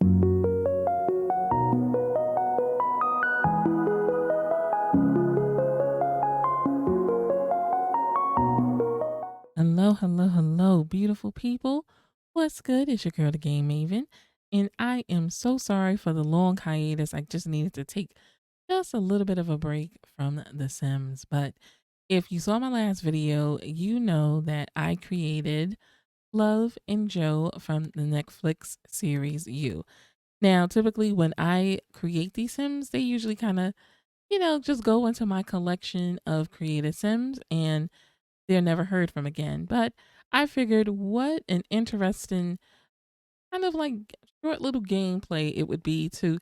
Hello, hello, hello, beautiful people. What's good? It's your girl, the Game Maven. And I am so sorry for the long hiatus. I just needed to take just a little bit of a break from The Sims. But if you saw my last video, you know that I created Love and Joe from the Netflix series You. Now, typically when I create these Sims, they usually kind of, just go into my collection of created Sims and they're never heard from again. But I figured what an interesting kind of like short little gameplay it would be to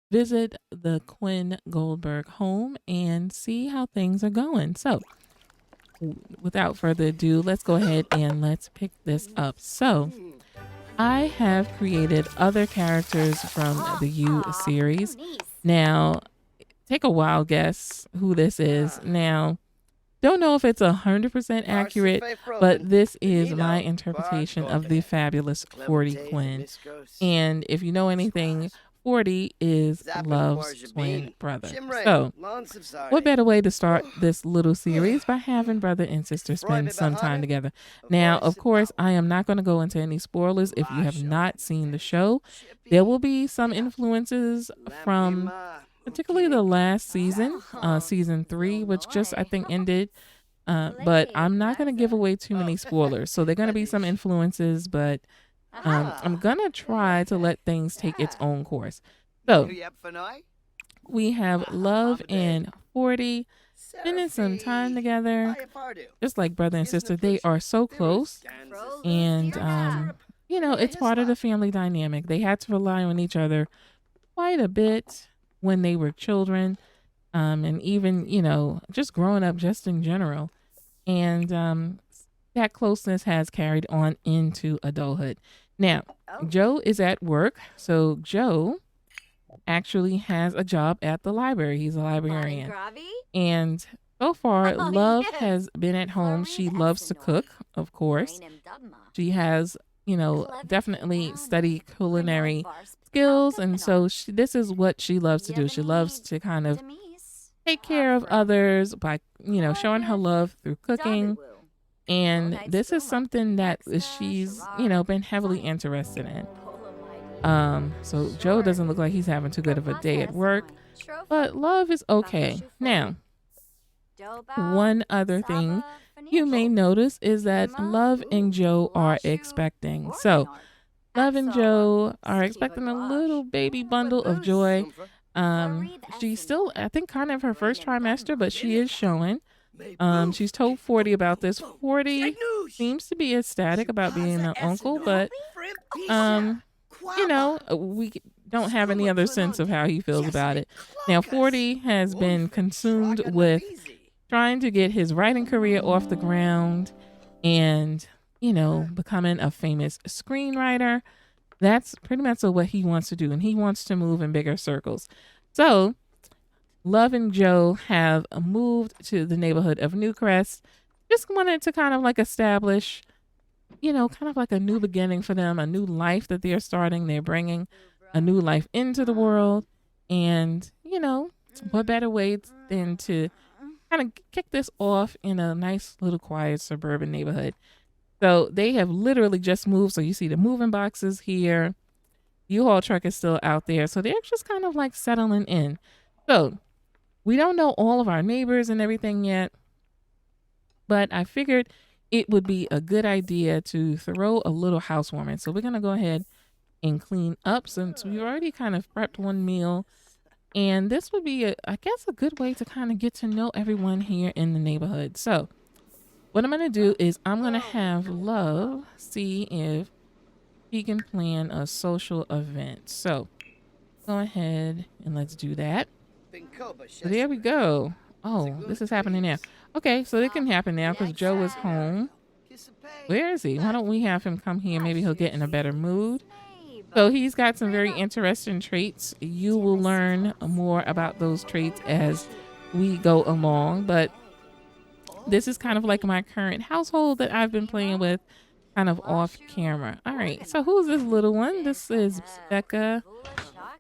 visit the Quinn Goldberg home and see how things are going. So, without further ado, let's go ahead and let's pick this up. So, I have created other characters from the U series. Now, take a wild guess who this is. Now, don't know if it's 100% accurate, but this is my interpretation of the fabulous 40 Quinn. And if you know anything, 40 is Love's twin brother. So, what better way to start this little series by having brother and sister spend some time together? Now, of course, I am not going to go into any spoilers if you have not seen the show. There will be some influences from particularly the last season, season 3, which just I think ended. But I'm not going to give away too many spoilers. So there are going to be some influences, but I'm going to try to let things take its own course. So we have Love and 40 spending some time together, just like brother and sister. They are so close. And, it's part of the family dynamic. They had to rely on each other quite a bit when they were children, and even, just growing up just in general. And that closeness has carried on into adulthood. Now, Joe is at work. So Joe actually has a job at the library. He's a librarian. And so far, Love has been at home. She loves to cook, of course. She has, definitely studied culinary skills. And so this is what she loves to do. She loves to kind of take care of others by, showing her love through cooking. And this is something that she's, been heavily interested in. So Joe doesn't look like he's having too good of a day at work, but Love is okay. Now, one other thing you may notice is that Love and Joe are expecting. So Love and Joe are expecting a little baby bundle of joy. She's still, I think, kind of her first trimester, but she is showing. She's told 40 about this. 40 seems to be ecstatic about being an uncle, but we don't have any other sense of how he feels about it. Now, 40 has been consumed with trying to get his writing career off the ground and, becoming a famous screenwriter. That's pretty much what he wants to do, and he wants to move in bigger circles. So, Love and Joe have moved to the neighborhood of Newcrest. Just wanted to kind of like establish, kind of like a new beginning for them, a new life that they're starting. They're bringing a new life into the world. And, what better way than to kind of kick this off in a nice little quiet suburban neighborhood. So they have literally just moved. So you see the moving boxes here. U-Haul truck is still out there. So they're just kind of like settling in. So we don't know all of our neighbors and everything yet, but I figured it would be a good idea to throw a little housewarming. So we're going to go ahead and clean up since we've already kind of prepped one meal. And this would be, I guess, a good way to kind of get to know everyone here in the neighborhood. So what I'm going to do is I'm going to have Love see if he can plan a social event. So go ahead and let's do that. So there we go. Oh, this is happening now. Okay, so it can happen now because Joe is home. Where is he? Why don't we have him come here? Maybe he'll get in a better mood. So he's got some very interesting traits. You will learn more about those traits as we go along. But this is kind of like my current household that I've been playing with. kind of off camera. All right. So who's this little one? This is Becca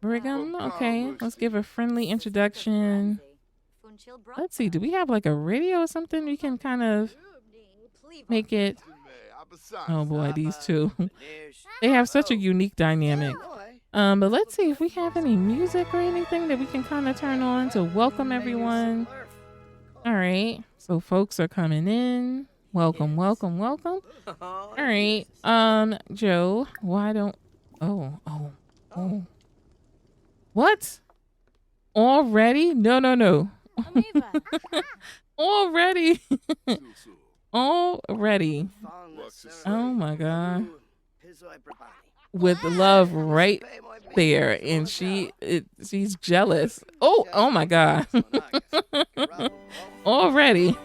Brigham. Okay. Let's give a friendly introduction. Let's see. Do we have like a radio or something? We can kind of make it. Oh boy, these two. They have such a unique dynamic. But let's see if we have any music or anything that we can kind of turn on to welcome everyone. All right. So folks are coming in. Welcome, welcome, welcome. All right. Joe, why don't oh. What? Already? No. Already. Already. Oh my God. With love right there, and she's jealous. Oh my God. Already.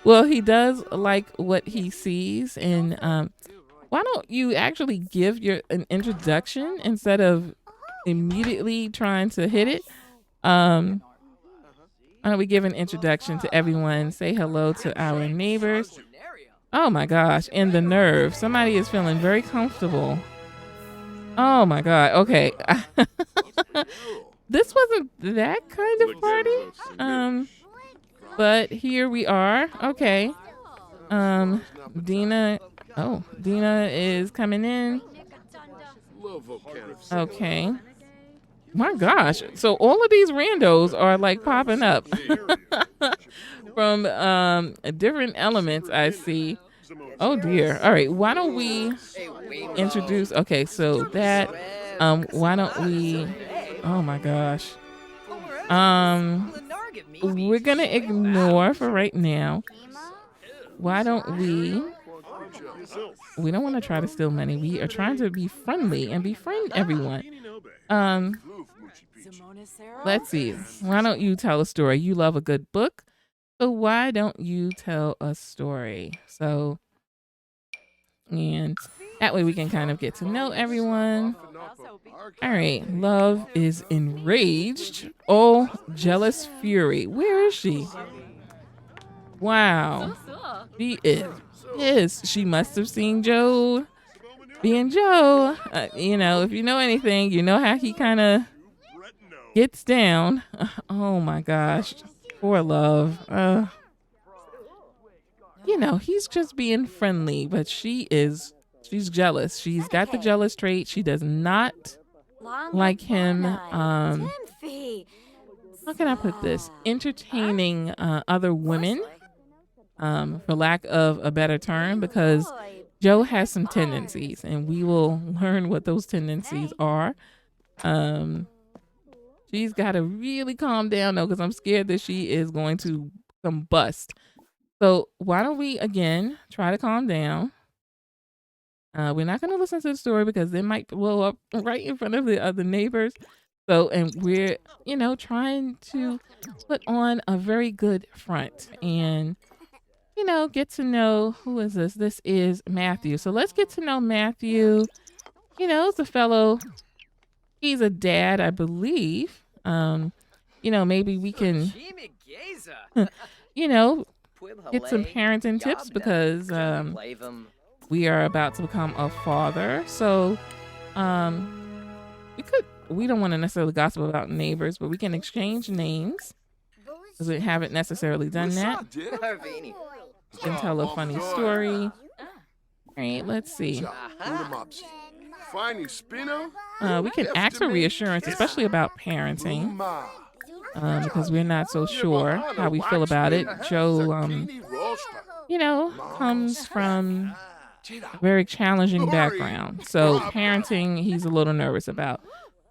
Well, he does like what he sees, and why don't you actually give an introduction instead of immediately trying to hit it? Why don't we give an introduction to everyone? Say hello to our neighbors. Oh my gosh, and the nerve. Somebody is feeling very comfortable. Oh my God. Okay. This wasn't that kind of party. But here we are. Okay. Dina is coming in. Okay. My gosh. So all of these randos are like popping up from different elements I see. Oh dear. All right. Why don't we introduce? Okay. So that, why don't we, oh my gosh. We're going to ignore for right now. Why don't we don't want to try to steal money. We are trying to be friendly and befriend everyone. Let's see. Why don't you tell a story? You love a good book. So why don't you tell a story? So, and that way we can kind of get to know everyone. All right. Love is enraged. Oh, jealous fury. Where is she? Wow. She is. She must have seen Joe being Joe. If you know anything, you know how he kind of gets down. Oh my gosh. Poor Love. He's just being friendly, but she's jealous. She's got the jealous trait. She does not like him. How can I put this? Entertaining other women, for lack of a better term, because Joe has some tendencies, and we will learn what those tendencies are. She's got to really calm down, though, because I'm scared that she is going to combust. So why don't we, again, try to calm down? We're not going to listen to the story because it might blow up right in front of the other neighbors. So, and we're, trying to put on a very good front and, get to know, who is this? This is Matthew. So let's get to know Matthew. It's a fellow, he's a dad, I believe. Maybe we can, get some parenting tips because we are about to become a father. So we don't want to necessarily gossip about neighbors, but we can exchange names because we haven't necessarily done that. We can tell a funny story. All right, let's see. We can ask for reassurance, especially about parenting, because we're not so sure how we feel about it. Joe, comes from a very challenging background. So parenting, he's a little nervous about.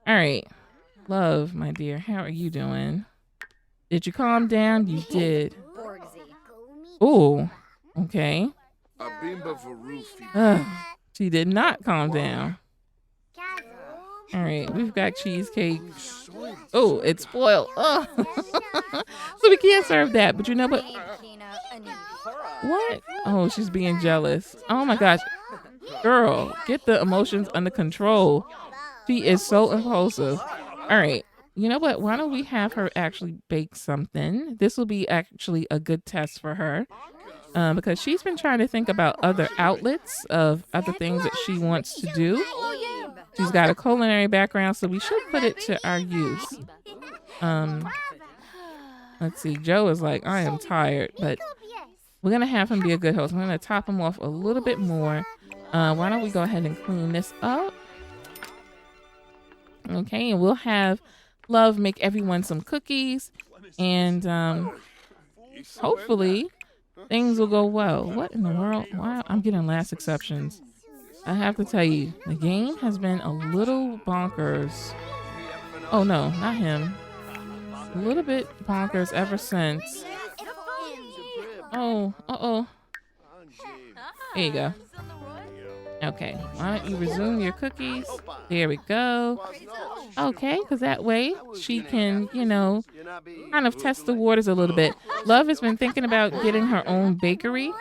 All right. Love, my dear, how are you doing? Did you calm down? You did. Oh, okay. She did not calm down. All right, we've got cheesecake. Oh, it's spoiled. Oh. So we can't serve that. But you know what? What? Oh, she's being jealous. Oh my gosh. Girl, get the emotions under control. She is so impulsive. All right. You know what? Why don't we have her actually bake something? This will be actually a good test for her. because she's been trying to think about other outlets of other things that she wants to do. She's got a culinary background, so we should put it to our use. Um, let's see. Joe is like, I am tired, but we're going to have him be a good host. I'm going to top him off a little bit more. Why don't we go ahead and clean this up? Okay, and we'll have Love make everyone some cookies. And hopefully things will go well. What in the world? Wow, I'm getting last exceptions. I have to tell you, the game has been a little bonkers. Oh no, not him. A little bit bonkers ever since. Oh, uh-oh. There you go. Okay, why don't you resume your cookies? There we go. Okay, because that way she can, you know, kind of test the waters a little bit. Love has been thinking about getting her own bakery.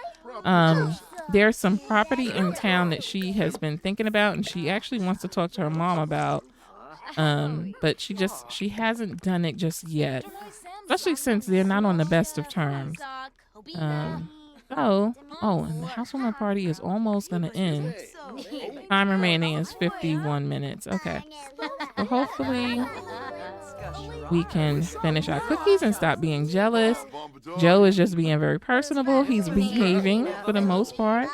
There's some property in town that she has been thinking about, and she actually wants to talk to her mom about. But she hasn't done it just yet, especially since they're not on the best of terms. And the housewarming party is almost going to end. Time remaining is 51 minutes. Okay. So hopefully we can finish our cookies and stop being jealous. Joe is just being very personable. He's behaving for the most part.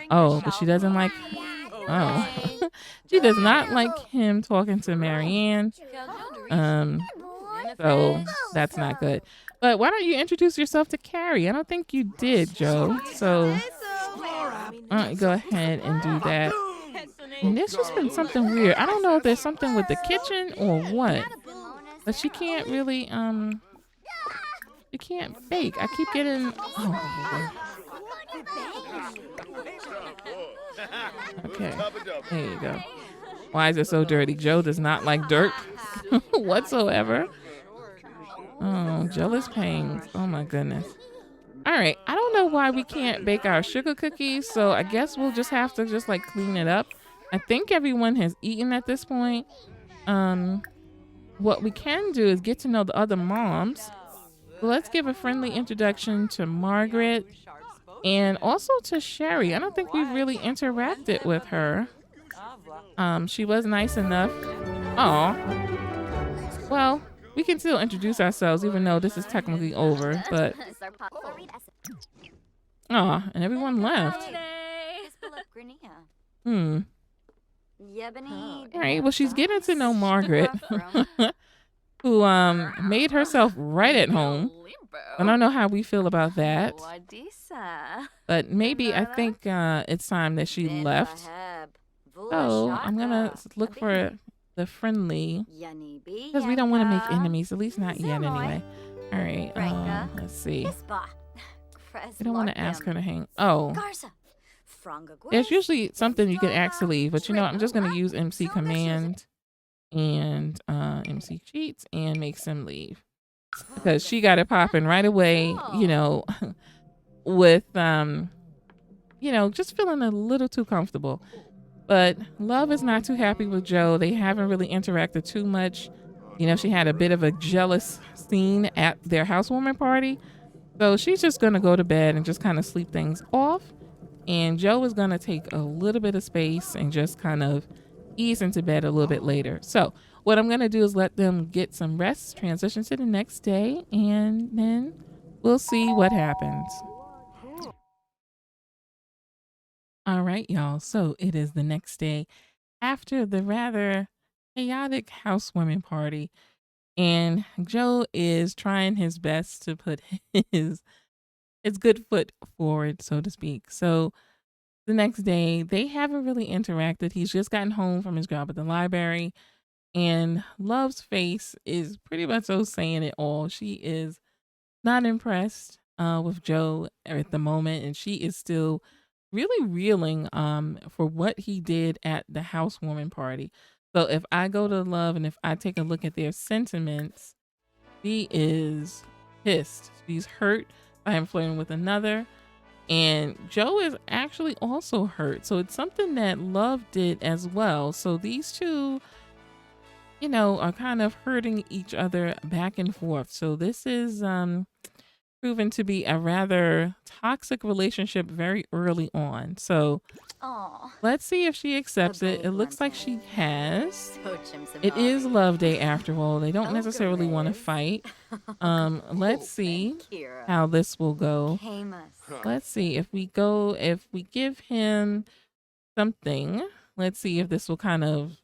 Oh, but she doesn't like... Oh. She does not like him talking to Marianne. So that's not good. But why don't you introduce yourself to Carrie? I don't think you did, Joe. So go ahead and do that. And there's just been something weird. I don't know if there's something with the kitchen or what. But she can't really, she can't bake. I keep getting, Okay, there you go. Why is it so dirty? Joe does not like dirt whatsoever. Oh, jealous pangs. Oh my goodness. All right. I don't know why we can't bake our sugar cookies, so I guess we'll just have to just like clean it up. I think everyone has eaten at this point. What we can do is get to know the other moms. So let's give a friendly introduction to Margaret and also to Sherry. I don't think we've really interacted with her. She was nice enough. Oh, well, we can still introduce ourselves even though this is technically over, but and everyone left. All right, well, she's getting to know Margaret, who made herself right at home. I don't know how we feel about that, but maybe I think it's time that she left. So I'm gonna look for the friendly, because we don't want to make enemies, at least not yet anyway. All right, let's see. We don't want to ask her to hang. Oh, there's usually something you can ask to leave, but you know, I'm just going to use MC command and MC cheats and make Sim leave, because she got it popping right away, you know, with, you know, just feeling a little too comfortable. But Love is not too happy with Joe. They haven't really interacted too much. You know, she had a bit of a jealous scene at their housewarming party. So she's just going to go to bed and just kind of sleep things off. And Joe is going to take a little bit of space and just kind of ease into bed a little bit later. So what I'm going to do is let them get some rest, transition to the next day, and then we'll see what happens. All right, y'all. So it is the next day after the rather chaotic housewarming party, and Joe is trying his best to put his good foot forward, so to speak. So the next day, they haven't really interacted. He's just gotten home from his job at the library, and Love's face is pretty much so saying it all. She is not impressed with Joe at the moment, and she is still really reeling for what he did at the housewarming party. So if I go to Love and if I take a look at their sentiments, she is pissed. She's hurt by him flirting with another, and Joe is actually also hurt. So it's something that Love did as well. So these two, you know, are kind of hurting each other back and forth. So this is proven to be a rather toxic relationship very early on. So Oh, let's see if she accepts it. It looks like she has. It is Love Day after all. They don't necessarily want to fight. Let's see how this will go. Let's see if we give him something. Let's see if this will kind of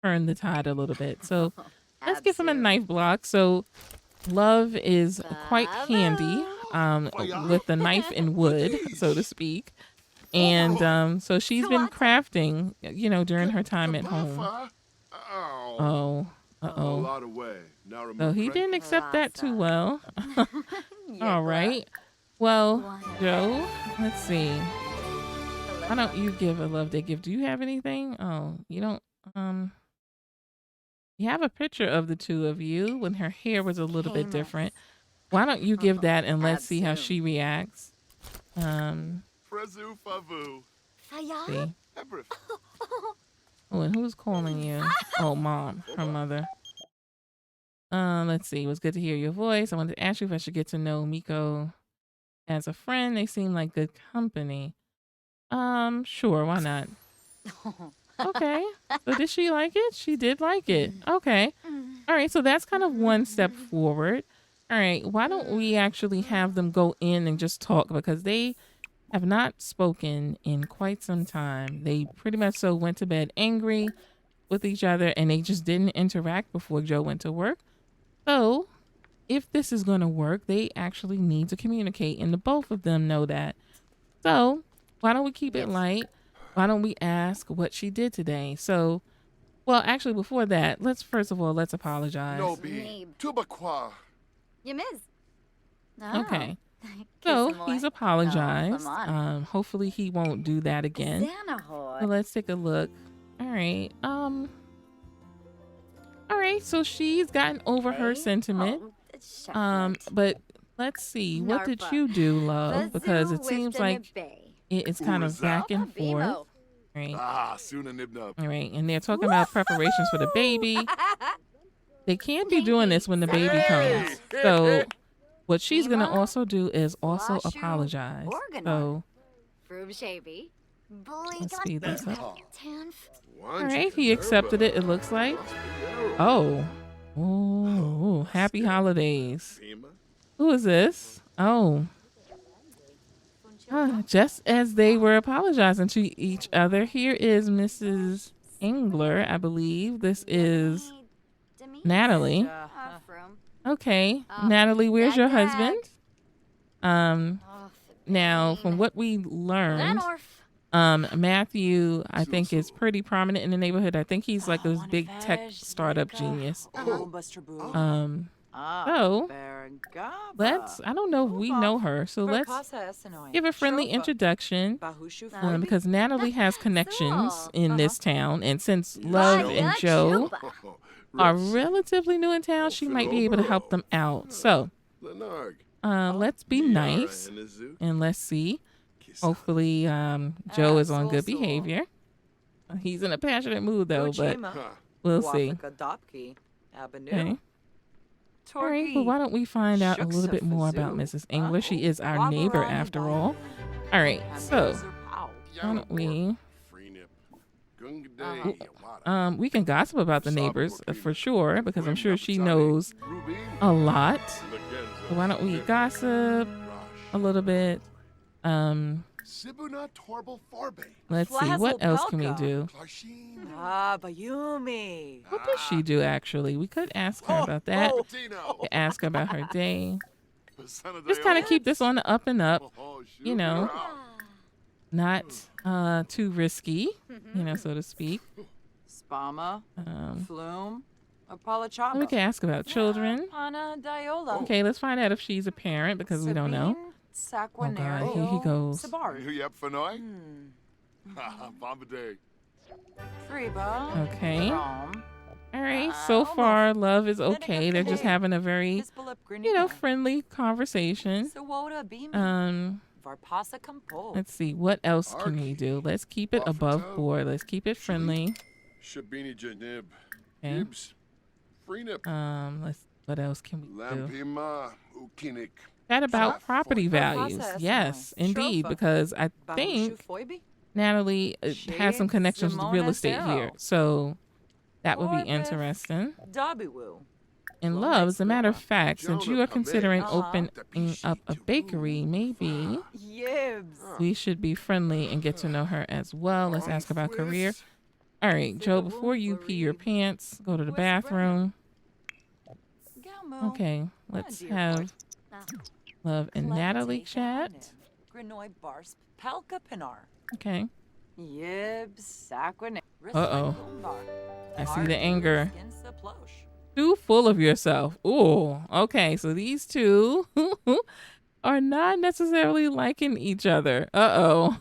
turn the tide a little bit. So let's give him a knife block. So Love is quite handy with the knife and wood, so to speak. And so she's been crafting, during her time at home. Oh, uh-oh. So he didn't accept that too well. All right. Well, Joe, let's see. Why don't you give a love day gift? Do you have anything? Oh, you don't. You have a picture of the two of you when her hair was a little bit different. Why don't you give that and let's see how she reacts. See. Oh, and who's calling you? Oh, Mom, her mother. Let's see. It was good to hear your voice. I wanted to ask you if I should get to know Miko as a friend. They seem like good company. Sure, why not? Okay. So did she like it? She did like it. Okay. All right. So that's kind of one step forward. All right. Why don't we actually have them go in and just talk, because they have not spoken in quite some time. They pretty much so went to bed angry with each other, and they just didn't interact before Joe went to work. So if this is going to work, they actually need to communicate, and the both of them know that. So why don't we keep it light? Why don't we ask what she did today? So, well, actually, before that, let's apologize. No be tubaqua. You miss. Okay. So he's apologized. Hopefully he won't do that again. So let's take a look. All right. All right. So she's gotten over her sentiment. But let's see. What did you do, love? Because it seems like it's kind of back and forth. Right. All right. And they're talking about preparations for the baby. They can't be doing this when the baby comes. So what she's going to also do is also apologize. So let's speed this up. All right. He accepted it, it looks like. Oh. Oh, happy holidays. Who is this? Oh. Just as they were apologizing to each other, here is Mrs. Engler, I believe. This is Natalie. Okay, Natalie, where's your husband? Now, from what we learned, Matthew, I think, is pretty prominent in the neighborhood. I think he's like this big tech startup genius. So I don't know if we know her, so let's give a friendly introduction, because Natalie has connections in this town, and since Love and Joe are relatively new in town, she might be able to help them out. So let's be nice and let's see. Hopefully Joe is on good behavior. He's in a passionate mood though, but we'll see. Okay. All right, well, why don't we find out a little bit more about Mrs. English? She is our neighbor after all. All right, so why don't we can gossip about the neighbors for sure, because I'm sure she knows a lot. So why don't we gossip a little bit? Let's see, what else can we do? What does she do actually? We could ask her about that. Ask her about her day. Just kind of keep this on the up and up, not too risky, so to speak. We can ask about children. Okay, let's find out if she's a parent, because we don't know. Oh God, here he goes. Okay. All right, so far Love is okay. They're just having a very, friendly conversation. Let's see, what else can we do? Let's keep it above board. Let's keep it friendly. Okay. What else can we do? Chat about Chat property for- values. Yes, indeed, because I think Natalie has some connections with real estate here. So that would be interesting. And Love, as a matter of fact, since you are considering opening up a bakery, maybe we should be friendly and get to know her as well. Let's ask about career. All right, Joe, before you pee your pants, go to the bathroom. Okay, let's have Love and Natalie chat. Okay. Uh-oh. I see the anger. Too full of yourself. Ooh, okay, so these two are not necessarily liking each other. Uh-oh.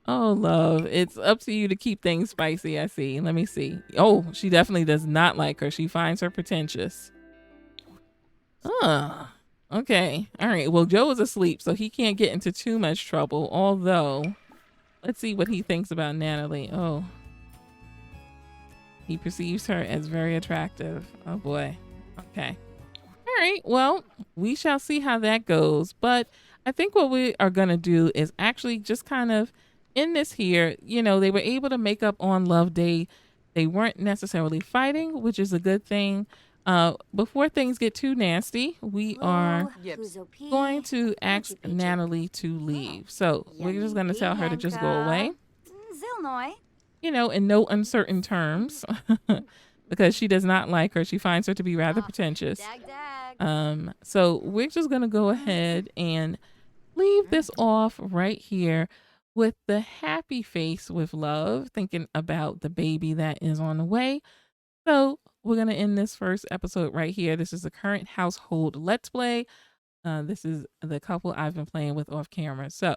Oh, Love, it's up to you to keep things spicy, I see. Let me see. Oh, she definitely does not like her. She finds her pretentious. Okay. All right. Well, Joe is asleep, so he can't get into too much trouble. Although, let's see what he thinks about Natalie. Oh, he perceives her as very attractive. Oh, boy. Okay. All right. Well, we shall see how that goes. But I think what we are going to do is actually just kind of in this here, you know, they were able to make up on Love Day. They weren't necessarily fighting, which is a good thing. Before things get too nasty, we are going to ask Natalie to leave. So we're just going to tell her to just go away. You know, in no uncertain terms, because she does not like her. She finds her to be rather pretentious. So we're just going to go ahead and leave this off right here with the happy face with Love, thinking about the baby that is on the way. So we're going to end this first episode right here. This is the current household Let's Play. This is the couple I've been playing with off camera. So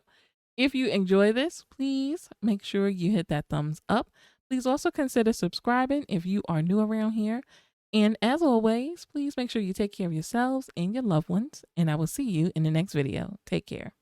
if you enjoy this, please make sure you hit that thumbs up. Please also consider subscribing if you are new around here. And as always, please make sure you take care of yourselves and your loved ones. And I will see you in the next video. Take care.